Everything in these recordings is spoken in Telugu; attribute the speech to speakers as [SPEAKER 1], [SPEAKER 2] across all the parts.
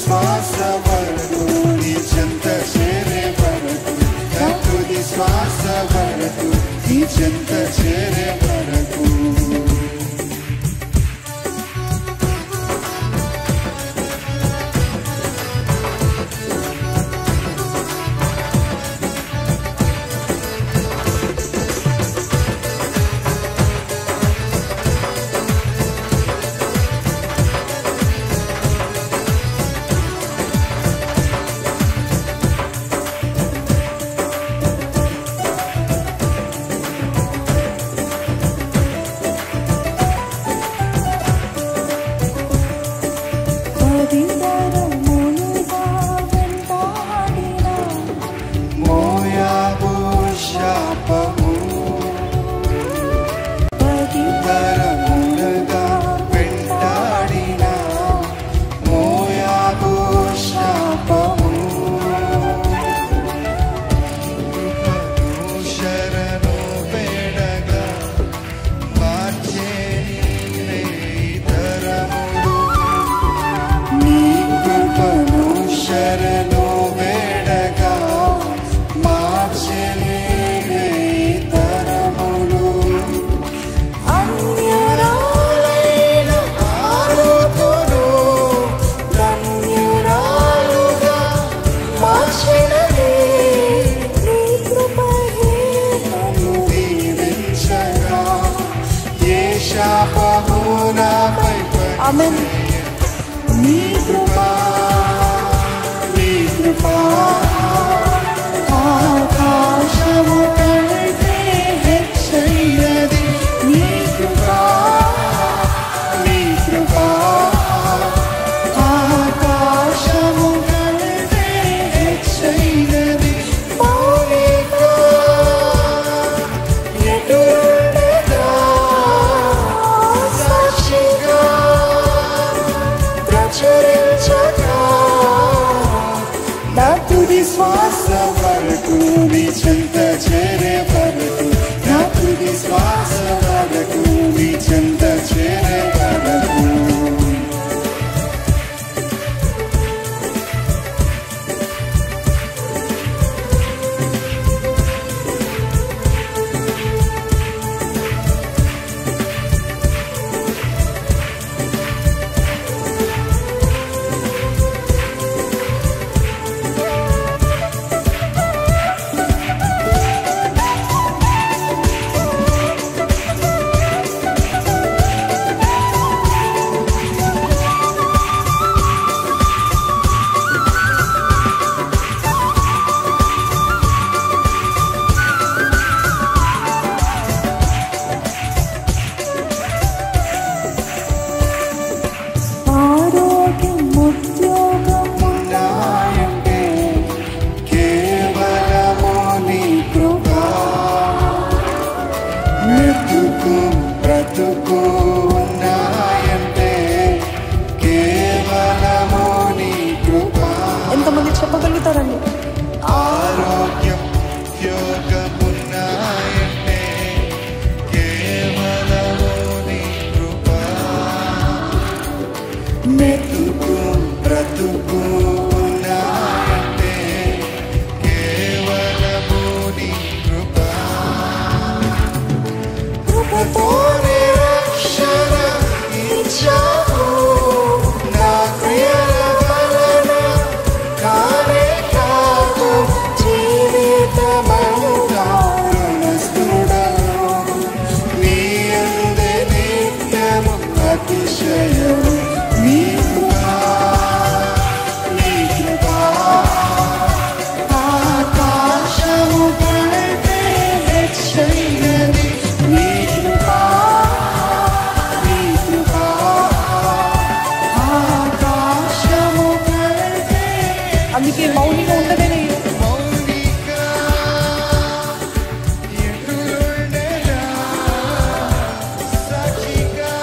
[SPEAKER 1] శ్వాస వరకు నీ చెంత చేరే వరకు, నా తుది శ్వాస వరకు నీ చెంత చేరే వరకు.
[SPEAKER 2] ఆమేన్. నీ కృపా, నీ కృపా ఆకాశము కంటే హెచ్చైనది. నీ కృపా, నీ కృపా ఆకాశము కంటే హెచ్చైనది. మౌనిక ఎటురుండగా సాక్షిగా ప్రచురించగా, నా తుది శ్వాస వరకు నీ చెంత చేరే వరకు, నా తుది శ్వాస వరకు నీ చెంత చేరే వరకు. ఎంతమంది చెప్పగలుగుతారండి?
[SPEAKER 1] ఆరోగ్యం యోగమున్నాయంటే కేవలము నీ కృపా, మెతుకు బ్రతుకు ఉన్నాయంటే కేవలము నీ కృపా. కృపతోనే రక్షణ ఇచ్చావు, నా క్రియల వలన కానే కాదు, జీవితమనుగా రుణస్థుడను, నీ యందే నిత్యము అతిశయము. నీ కృపా, నీ కృపా ఆకాశము కంటే హెచ్చైనది. నీ కృపా, నీ కృపా ఆకాశము కంటే.
[SPEAKER 2] అందుకే మౌనిగా ఉండలేనే.
[SPEAKER 1] మౌనిక ఎటురుండగా సాక్షిగా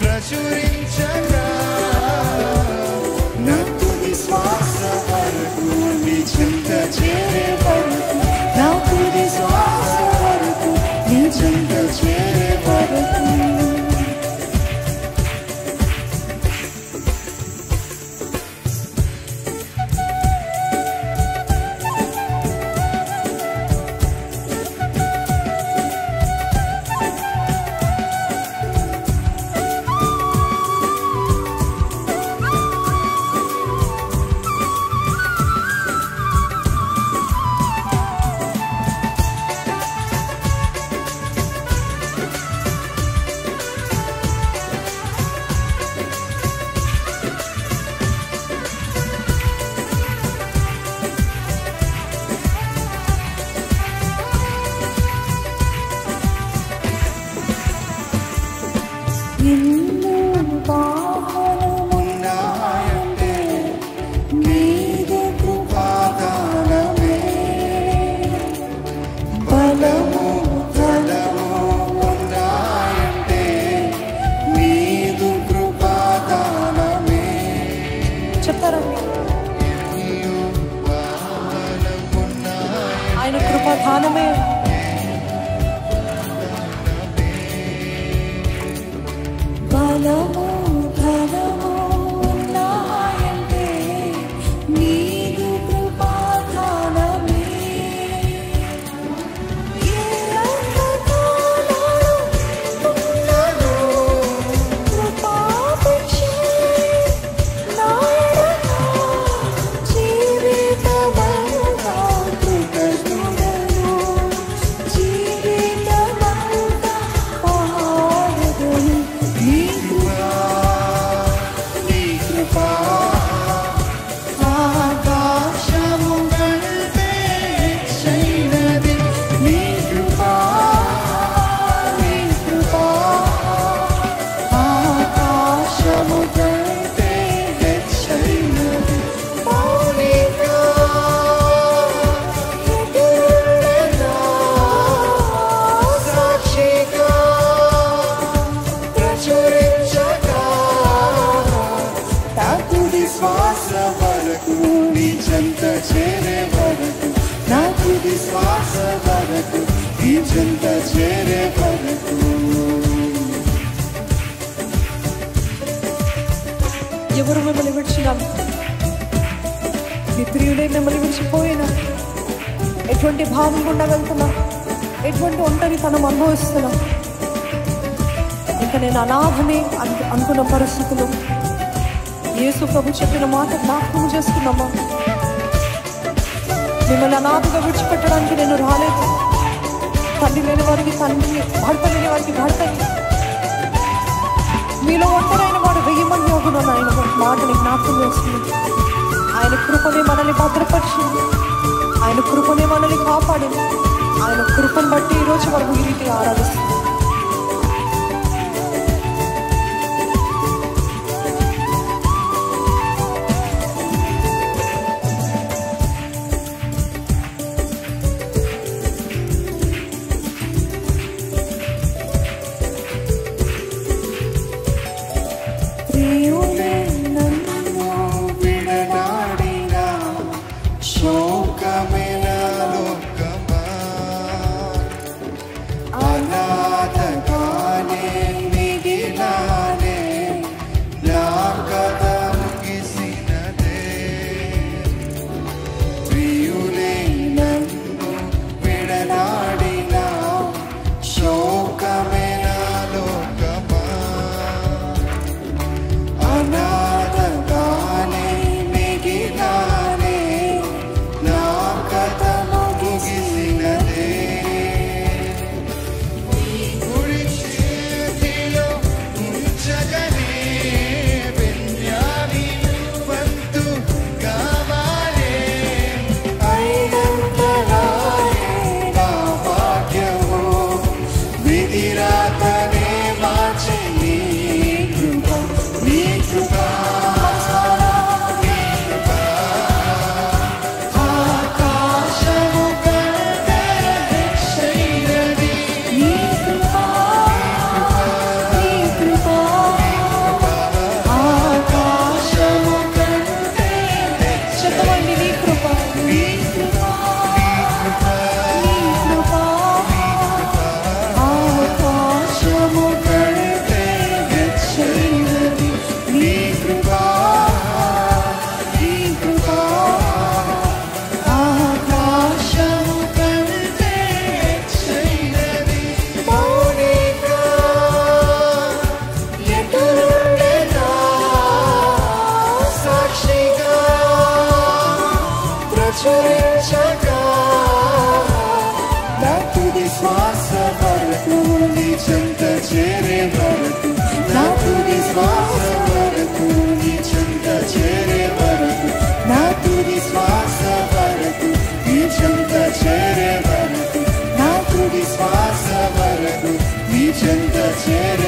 [SPEAKER 1] ప్రచురించగా, నా తుది శ్వాస వరకు నీ చెంత చేరే వరకు, నా తుది శ్వాస వరకు నీ చెంత చేరే వరకు.
[SPEAKER 3] చెప్తారండి. ఆయన కృపాదానమే బలము ధనము ఉన్నాయంటే నీదు కృపాదానమే. ఏ అంతకాలము ఉన్నదో కృపాభిషే నాయనా జీవితమంతా కృతజ్ఞుడను జీవితమంతా పాడెదను నీ కృపా ఆకాశము కంటే హెచ్చైనది నీ కృపా ఆకాశము కంటే హెచ్చైనది మౌనిగా ఎదురులేదా సాక్షిగా ప్రచురించగా
[SPEAKER 2] నా తుది శ్వాస వరకు నీ చెంత చేరే వరకు నా తుది శ్వాస వరకు నీ చెంత చేరే వరకు
[SPEAKER 3] ఎవరు మిమ్మల్ని విడిచినా మీ ప్రియుడే మిమ్మల్ని విడిచిపోయినా ఎటువంటి భావం గుండా వెళ్తున్నా ఎటువంటి ఒంటరితనం అనుభవిస్తున్నా ఇంకా నేను అనాథనే అనుకున్న పరిస్థితులు యేసు ప్రభు చెప్పిన మాట జ్ఞాపకం చేసుకున్నామా? మిమ్మల్ని అనాథగా విడిచిపెట్టడానికి నేను రాలేదు. తండ్రి లేని వారికి తండ్రి, భర్త లేని వారికి భర్తని, మీలో ఒంటరైన వాడు 1000 మంది అవుతున్నాను. ఆయన మాటని జ్ఞాపకం చేస్తుంది. ఆయన కృపనే మనల్ని భద్రపరిచింది. ఆయన కృపనే మనల్ని కాపాడింది. ఆయన కృపను బట్టి ఈరోజు వరకు ఈ రీతిగా ఆరాధిస్తుంది.
[SPEAKER 2] ప్రియుడే నన్ను విడనాడినా శోకమైన లోకమా అనాథగానే మిగిలానే నా కథ ముగిసినదే. ప్రియుడే నన్ను విడనాడినా శోకమైన లోకమా అనాథగానే మిగిలానే నా కథ ముగిసినదే. నీ కుడి చేతిలో ఉంచగనే బెన్యామీను వంతు కావాలే. అయినంతలానే నా భాగ్యము విధిరాతనే మార్చే నీ కృప నీ కృప ఆకాశము కంటే హెచ్చైనది నీ కృప ఆకాశము కంటే
[SPEAKER 3] చెప్పండి, నీ కృప
[SPEAKER 2] నీ కృప ఆకాశము కంటే హెచ్చైనది నీ కృప ఆకాశము కంటే హెచ్చైనది మౌనిగా ఎదురులేదా సాక్షిగా ప్రచురించగా నా తుది శ్వాస వరకు నీ చెంత చేరే వరకు నా తుది శ్వాస వరకు నీ చెంత చేరే వరకు నా తుది శ్వాస వరకు నీ చెంత చేరే వరకు నా తుది శ్వాస వరకు నీ చెంత చేరే